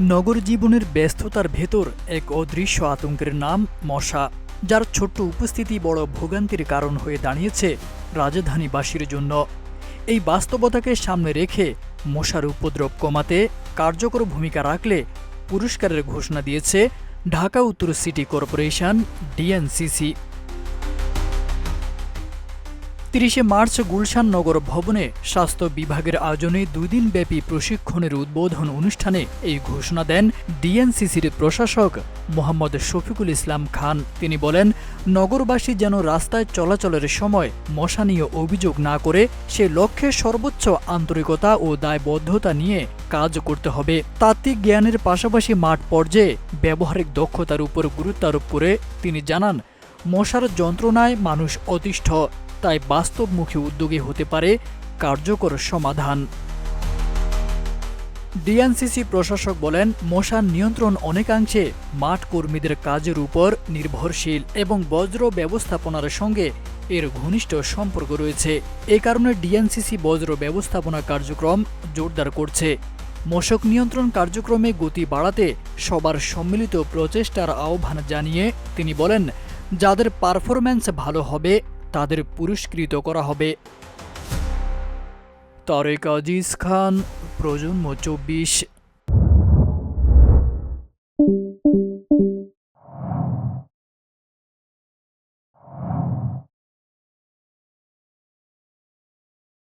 নগর জীবনের ব্যস্ততার ভেতর এক অদৃশ্য আতঙ্কের নাম মশা, যার ছোট্ট উপস্থিতি বড় ভোগান্তির কারণ হয়ে দাঁড়িয়েছে রাজধানীবাসীর জন্য। এই বাস্তবতাকে সামনে রেখে মশার উপদ্রব কমাতে কার্যকর ভূমিকা রাখলে পুরস্কারের ঘোষণা দিয়েছে ঢাকা উত্তর city corporation DNCC. ৩০ March Gulshan নগর ভবনে স্বাস্থ্য বিভাগের আয়োজনে ২ দিনব্যাপী প্রশিক্ষণের উদ্বোধন অনুষ্ঠানে এই ঘোষণা দেন ডিএনসিসির প্রশাসক মোহাম্মদ শফিকুল ইসলাম খান। তিনি বলেন, নগরবাসী যেন রাস্তায় চলাচলের সময় মশা নিয়ে অভিযোগ না করে সে লক্ষ্যে সর্বোচ্চ আন্তরিকতা ও দায়বদ্ধতা নিয়ে কাজ করতে হবে। তাত্ত্বিক জ্ঞানের পাশাপাশি মাঠ পর্যায়ে ব্যবহারিক দক্ষতার উপর গুরুত্ব আরোপ করে তিনি জানান, মশার যন্ত্রণায় মানুষ অতিষ্ঠ, তাই বাস্তবমুখী উদ্যোগী হতে পারে কার্যকর সমাধান। ডিএনসিসি প্রশাসক বলেন, মশার নিয়ন্ত্রণ অনেকাংশে মাঠ কর্মীদের কাজের উপর নির্ভরশীল এবং বজ্র ব্যবস্থাপনার সঙ্গে এর ঘনিষ্ঠ সম্পর্ক রয়েছে। এ কারণে ডিএনসিসি বজ্র ব্যবস্থাপনা কার্যক্রম জোরদার করছে। মশক নিয়ন্ত্রণ কার্যক্রমে গতি বাড়াতে সবার সম্মিলিত প্রচেষ্টার আহ্বান জানিয়ে তিনি বলেন, যাদের পারফরম্যান্স ভালো হবে তাদের পুরস্কৃত করা হবে। তারেক আজিজ খান, প্রজন্ম ২৪।